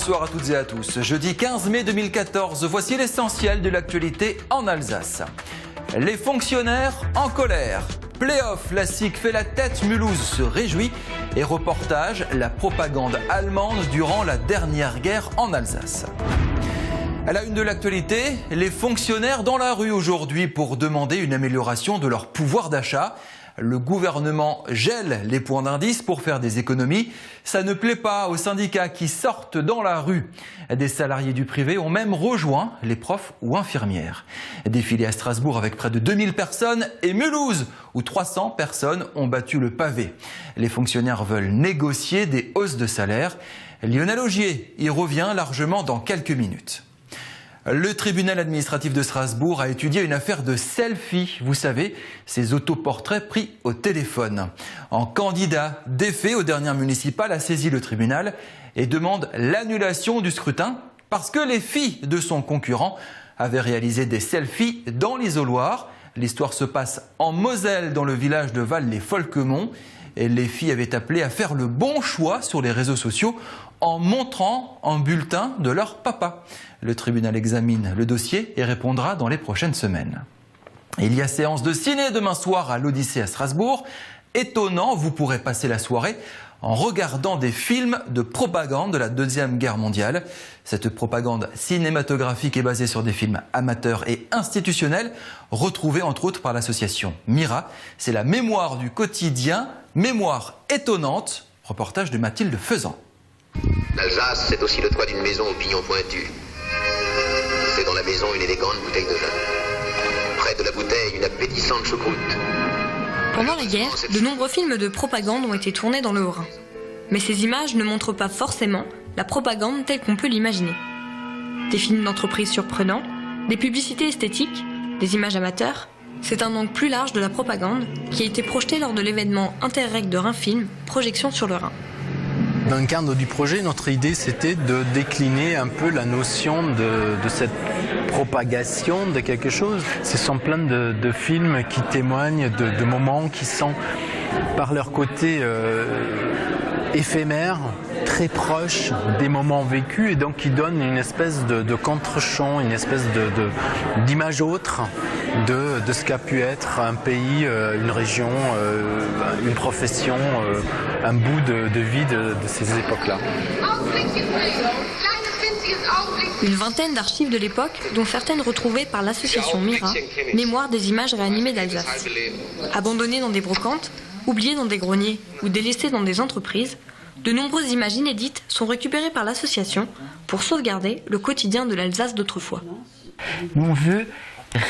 Bonsoir à toutes et à tous. Jeudi 15 mai 2014, voici l'essentiel de l'actualité en Alsace. Les fonctionnaires en colère. Play-off, la SIG fait la tête, Mulhouse se réjouit. Et reportage, la propagande allemande durant la dernière guerre en Alsace. À la une de l'actualité, les fonctionnaires dans la rue aujourd'hui pour demander une amélioration de leur pouvoir d'achat. Le gouvernement gèle les points d'indice pour faire des économies. Ça ne plaît pas aux syndicats qui sortent dans la rue. Des salariés du privé ont même rejoint les profs ou infirmières. Défilé à Strasbourg avec près de 2000 personnes et Mulhouse où 300 personnes ont battu le pavé. Les fonctionnaires veulent négocier des hausses de salaire. Lionel Augier y revient largement dans quelques minutes. Le tribunal administratif de Strasbourg a étudié une affaire de selfie. Vous savez, ces autoportraits pris au téléphone. Un candidat défait aux dernières municipales a saisi le tribunal et demande l'annulation du scrutin parce que les filles de son concurrent avaient réalisé des selfies dans l'isoloir. L'histoire se passe en Moselle, dans le village de Val-les-Folquemont. Et les filles avaient appelé à faire le bon choix sur les réseaux sociaux en montrant un bulletin de leur papa. Le tribunal examine le dossier et répondra dans les prochaines semaines. Il y a séance de ciné demain soir à l'Odyssée à Strasbourg. Étonnant, vous pourrez passer la soirée en regardant des films de propagande de la Deuxième Guerre mondiale. Cette propagande cinématographique est basée sur des films amateurs et institutionnels, retrouvés entre autres par l'association Mira. C'est la mémoire du quotidien, mémoire étonnante. Reportage de Mathilde Faisan. L'Alsace, c'est aussi le toit d'une maison au pignon pointu. C'est dans la maison une élégante bouteille de vin. Près de la bouteille, une appétissante choucroute. Pendant la guerre, de nombreux films de propagande ont été tournés dans le Haut-Rhin. Mais ces images ne montrent pas forcément la propagande telle qu'on peut l'imaginer. Des films d'entreprise surprenants, des publicités esthétiques, des images amateurs, c'est un angle plus large de la propagande qui a été projeté lors de l'événement Interreg de Rhin Film, projection sur le Rhin. Dans le cadre du projet, notre idée c'était de décliner un peu la notion de cette propagation de quelque chose. Ce sont plein de films qui témoignent de moments qui sont par leur côté éphémères, très proches des moments vécus et donc qui donnent une espèce de contre-champ, une espèce d'image autre de ce qu'a pu être un pays, une région, une profession, un bout de vie de ces époques-là. Une vingtaine d'archives de l'époque, dont certaines retrouvées par l'association Mira, Mémoire des images réanimées d'Alsace. Abandonnées dans des brocantes, oubliées dans des greniers ou délaissées dans des entreprises, de nombreuses images inédites sont récupérées par l'association pour sauvegarder le quotidien de l'Alsace d'autrefois. Nous, on veut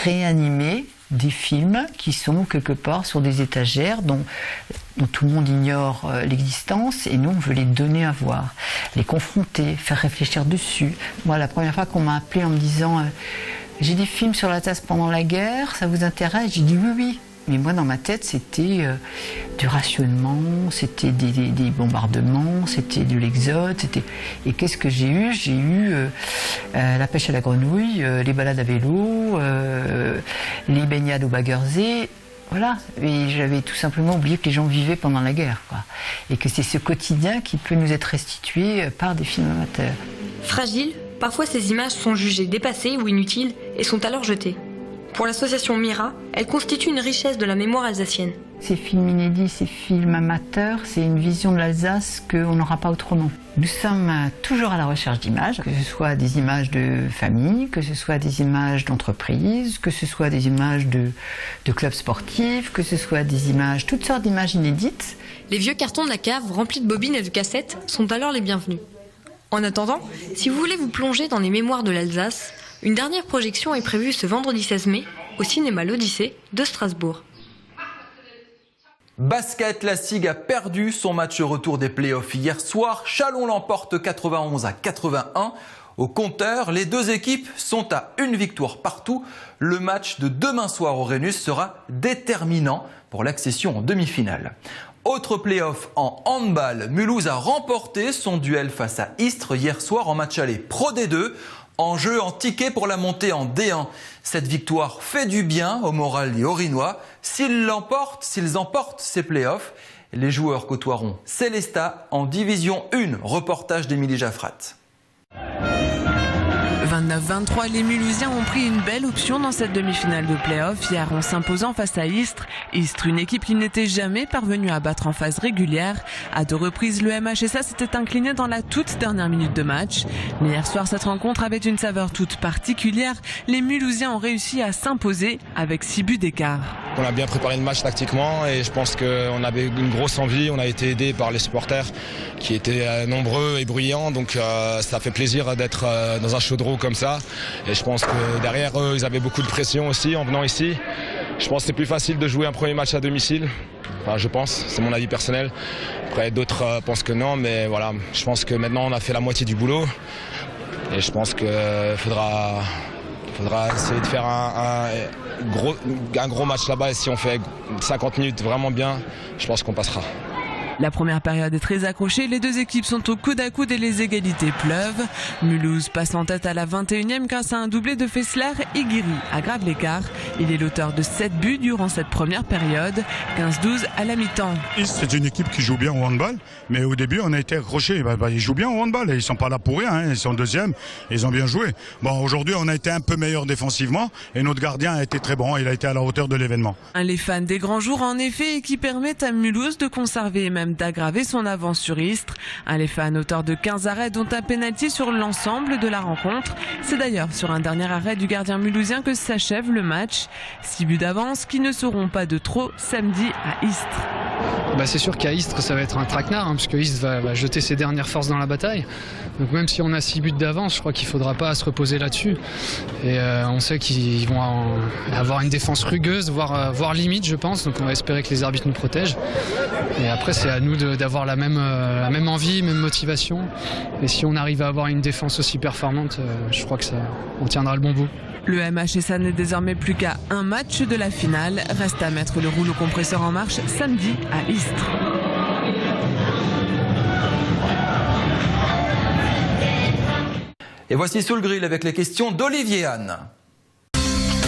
réanimer des films qui sont quelque part sur des étagères dont tout le monde ignore l'existence et nous on veut les donner à voir, les confronter, faire réfléchir dessus. Moi la première fois qu'on m'a appelé en me disant j'ai des films sur l'Alsace pendant la guerre, ça vous intéresse? J'ai dit oui. Mais moi dans ma tête c'était du rationnement, c'était des bombardements, c'était de l'exode, et qu'est-ce que j'ai eu? J'ai eu la pêche à la grenouille, les balades à vélo, les baignades au Baggersee, voilà. Et j'avais tout simplement oublié que les gens vivaient pendant la guerre, quoi. Et que c'est ce quotidien qui peut nous être restitué par des films amateurs. Fragiles, parfois ces images sont jugées dépassées ou inutiles et sont alors jetées. Pour l'association Mira, elle constitue une richesse de la mémoire alsacienne. Ces films inédits, ces films amateurs, c'est une vision de l'Alsace qu'on n'aura pas autrement. Nous sommes toujours à la recherche d'images, que ce soit des images de famille, que ce soit des images d'entreprise, que ce soit des images de clubs sportifs, que ce soit des images, toutes sortes d'images inédites. Les vieux cartons de la cave remplis de bobines et de cassettes sont alors les bienvenus. En attendant, si vous voulez vous plonger dans les mémoires de l'Alsace, une dernière projection est prévue ce vendredi 16 mai au cinéma l'Odyssée de Strasbourg. Basket, la SIG a perdu son match retour des playoffs hier soir. Châlons l'emporte 91-81. Au compteur, les deux équipes sont à une victoire partout. Le match de demain soir au Rhenus sera déterminant pour l'accession en demi-finale. Autre play-off en handball, Mulhouse a remporté son duel face à Istres hier soir en match aller Pro D2. Enjeu en ticket pour la montée en D1. Cette victoire fait du bien au moral des Orinois. S'ils emportent ces playoffs, les joueurs côtoieront Célestat en Division 1. Reportage d'Émilie Jaffrat. 29-23, les Mulhousiens ont pris une belle option dans cette demi-finale de play-off hier en s'imposant face à Istres. Istres, une équipe qui n'était jamais parvenue à battre en phase régulière. À 2 reprises, le MHSA s'était incliné dans la toute dernière minute de match. Mais hier soir, cette rencontre avait une saveur toute particulière. Les Mulhousiens ont réussi à s'imposer avec 6 buts d'écart. On a bien préparé le match tactiquement et je pense qu'on avait une grosse envie. On a été aidé par les supporters qui étaient nombreux et bruyants. Donc ça fait plaisir d'être dans un chaudron comme ça. Et je pense que derrière eux, ils avaient beaucoup de pression aussi en venant ici. Je pense que c'est plus facile de jouer un premier match à domicile. Enfin, je pense, c'est mon avis personnel. Après, d'autres pensent que non, mais voilà, je pense que maintenant on a fait la moitié du boulot. Et je pense qu'il faudra essayer de faire un gros match là-bas. Et si on fait 50 minutes vraiment bien, je pense qu'on passera. La première période est très accrochée, les deux équipes sont au coude à coude et les égalités pleuvent. Mulhouse passe en tête à la 21e grâce à un doublé de Fessler et Guiri aggrave l'écart. Il est l'auteur de 7 buts durant cette première période, 15-12 à la mi-temps. C'est une équipe qui joue bien au handball, mais au début on a été accrochés. Ils jouent bien au handball et ils sont pas là pour rien, ils sont deuxième, ils ont bien joué. Bon, aujourd'hui on a été un peu meilleur défensivement et notre gardien a été très bon, il a été à la hauteur de l'événement. Les fans des grands jours en effet et qui permettent à Mulhouse de conserver et même d'aggraver son avance sur Istres. Les fans auteurs de 15 arrêts dont un pénalty sur l'ensemble de la rencontre. C'est d'ailleurs sur un dernier arrêt du gardien mulhousien que s'achève le match. 6 buts d'avance qui ne seront pas de trop samedi à Istres. C'est sûr qu'à Istres ça va être un traquenard puisque Istres va jeter ses dernières forces dans la bataille. Donc même si on a 6 buts d'avance, je crois qu'il ne faudra pas se reposer là-dessus. Et on sait qu'ils vont avoir une défense rugueuse, voire limite je pense. Donc on va espérer que les arbitres nous protègent. Et après c'est à nous d'avoir la même envie, même motivation. Et si on arrive à avoir une défense aussi performante, je crois que on tiendra le bon bout. Le MHSA n'est désormais plus qu'à un match de la finale. Reste à mettre le rouleau compresseur en marche samedi à Istres. Et voici Sous le Grill avec les questions d'Olivier Anne.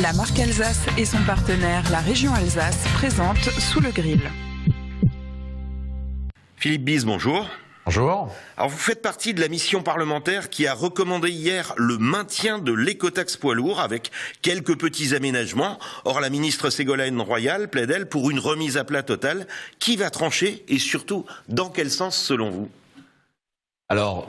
La marque Alsace et son partenaire, la région Alsace, présentent Sous le Grill. Philippe Bise, bonjour. Bonjour. Alors vous faites partie de la mission parlementaire qui a recommandé hier le maintien de l'écotaxe poids lourd avec quelques petits aménagements. Or la ministre Ségolène Royal plaide elle pour une remise à plat totale. Qui va trancher et surtout dans quel sens selon vous? Alors,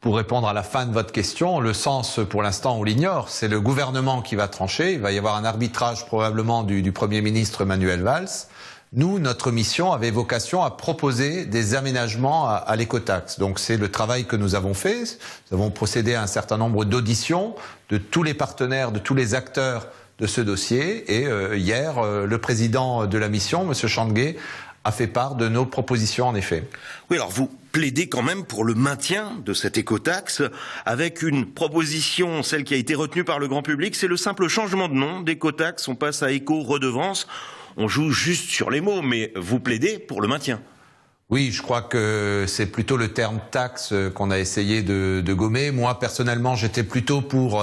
pour répondre à la fin de votre question, le sens pour l'instant on l'ignore. C'est le gouvernement qui va trancher. Il va y avoir un arbitrage probablement du Premier ministre Manuel Valls. Nous, notre mission avait vocation à proposer des aménagements à l'écotaxe. Donc c'est le travail que nous avons fait. Nous avons procédé à un certain nombre d'auditions de tous les partenaires, de tous les acteurs de ce dossier. Et hier, le président de la mission, M. Chandeguet, a fait part de nos propositions en effet. Oui, alors vous plaidez quand même pour le maintien de cette écotaxe avec une proposition, celle qui a été retenue par le grand public, c'est le simple changement de nom d'écotaxe. On passe à éco-redevance. On joue juste sur les mots, mais vous plaidez pour le maintien. Oui, je crois que c'est plutôt le terme taxe qu'on a essayé de gommer. Moi, personnellement, j'étais plutôt pour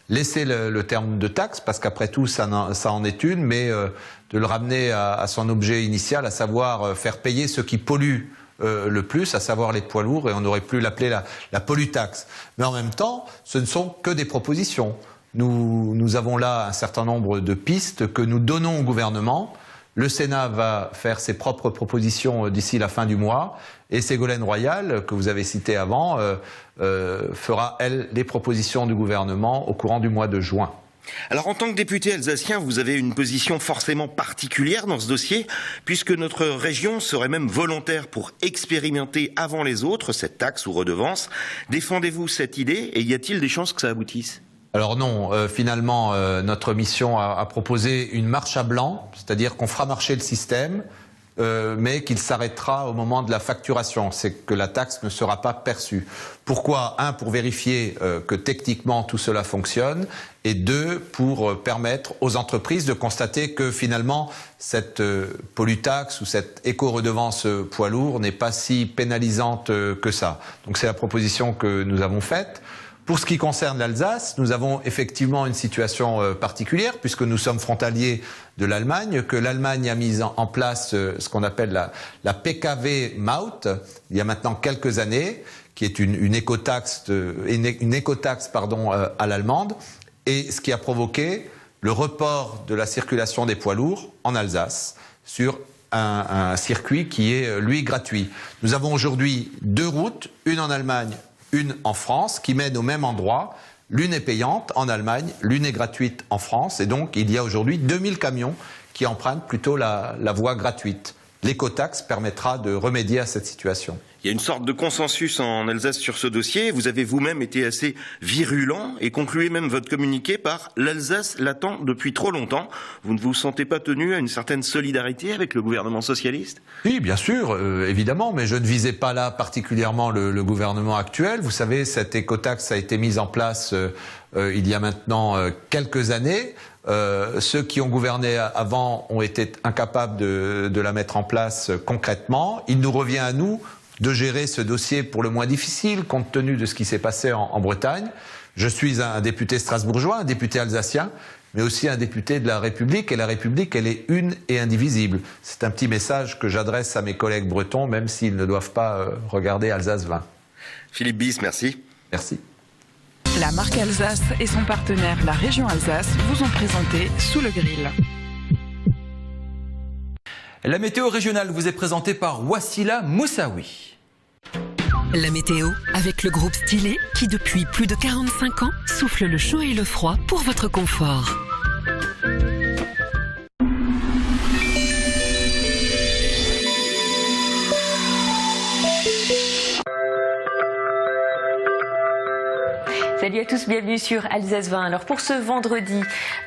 laisser le terme de taxe, parce qu'après tout, ça en est une, mais de le ramener à son objet initial, à savoir faire payer ceux qui polluent le plus, à savoir les poids lourds, et on aurait pu l'appeler la pollutaxe. Mais en même temps, ce ne sont que des propositions. Nous avons là un certain nombre de pistes que nous donnons au gouvernement. Le Sénat va faire ses propres propositions d'ici la fin du mois et Ségolène Royal, que vous avez cité avant, fera, elle, les propositions du gouvernement au courant du mois de juin. Alors en tant que député alsacien, vous avez une position forcément particulière dans ce dossier, puisque notre région serait même volontaire pour expérimenter avant les autres cette taxe ou redevance. Défendez-vous cette idée et y a-t-il des chances que ça aboutisse ? Alors non, finalement, notre mission a proposé une marche à blanc, c'est-à-dire qu'on fera marcher le système, mais qu'il s'arrêtera au moment de la facturation, c'est que la taxe ne sera pas perçue. Pourquoi? Un, pour vérifier que techniquement tout cela fonctionne, et deux, pour permettre aux entreprises de constater que finalement cette pollutaxe ou cette éco-redevance poids lourd n'est pas si pénalisante que ça. Donc c'est la proposition que nous avons faite. Pour ce qui concerne l'Alsace, nous avons effectivement une situation particulière puisque nous sommes frontaliers de l'Allemagne, que l'Allemagne a mis en place ce qu'on appelle la PKW Maut il y a maintenant quelques années, qui est une écotaxe à l'allemande, et ce qui a provoqué le report de la circulation des poids lourds en Alsace sur un circuit qui est, lui, gratuit. Nous avons aujourd'hui 2 routes, une en Allemagne, une en France, qui mènent au même endroit. L'une est payante en Allemagne, l'une est gratuite en France, et donc il y a aujourd'hui 2000 camions qui empruntent plutôt la voie gratuite. L'écotaxe permettra de remédier à cette situation. Il y a une sorte de consensus en Alsace sur ce dossier. Vous avez vous-même été assez virulent et concluez même votre communiqué par « L'Alsace l'attend depuis trop longtemps ». Vous ne vous sentez pas tenu à une certaine solidarité avec le gouvernement socialiste? Oui, bien sûr, évidemment, mais je ne visais pas là particulièrement le gouvernement actuel. Vous savez, cette écotaxe a été mise en place il y a maintenant quelques années. Ceux qui ont gouverné avant ont été incapables de la mettre en place concrètement. Il nous revient à nous de gérer ce dossier pour le moins difficile, compte tenu de ce qui s'est passé en Bretagne. Je suis un député strasbourgeois, un député alsacien, mais aussi un député de la République, et la République, elle est une et indivisible. C'est un petit message que j'adresse à mes collègues bretons, même s'ils ne doivent pas regarder Alsace 20. Philippe Bis, merci. Merci. La marque Alsace et son partenaire, la région Alsace, vous ont présenté Sous le grill. La météo régionale vous est présentée par Wassila Moussaoui. La météo avec le groupe Stylet qui depuis plus de 45 ans souffle le chaud et le froid pour votre confort. Salut à tous, bienvenue sur Alsace 20. Alors pour ce vendredi,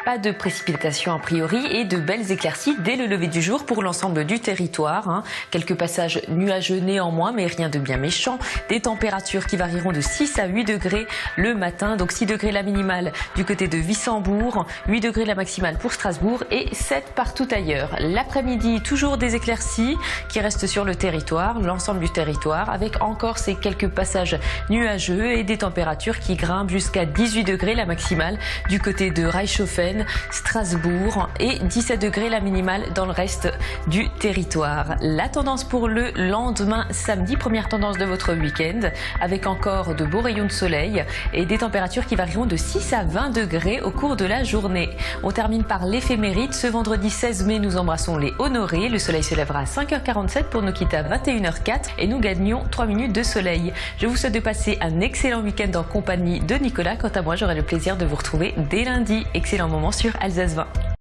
pas de précipitations a priori et de belles éclaircies dès le lever du jour pour l'ensemble du territoire. Quelques passages nuageux néanmoins, mais rien de bien méchant. Des températures qui varieront de 6 à 8 degrés le matin, donc 6 degrés la minimale du côté de Wissembourg, 8 degrés la maximale pour Strasbourg et 7 partout ailleurs. L'après-midi, toujours des éclaircies qui restent sur le territoire, l'ensemble du territoire, avec encore ces quelques passages nuageux et des températures qui grimpent jusqu'à 18 degrés la maximale du côté de Reichshofen, Strasbourg et 17 degrés la minimale dans le reste du territoire. La tendance pour le lendemain samedi, première tendance de votre week-end, avec encore de beaux rayons de soleil et des températures qui varieront de 6 à 20 degrés au cours de la journée. On termine par l'éphéméride. Ce vendredi 16 mai, nous embrassons les honorés. Le soleil se lèvera à 5h47 pour nous quitter à 21h04 et nous gagnons 3 minutes de soleil. Je vous souhaite de passer un excellent week-end en compagnie de Nicolas. Quant à moi, j'aurai le plaisir de vous retrouver dès lundi. Excellent moment sur Alsace 20.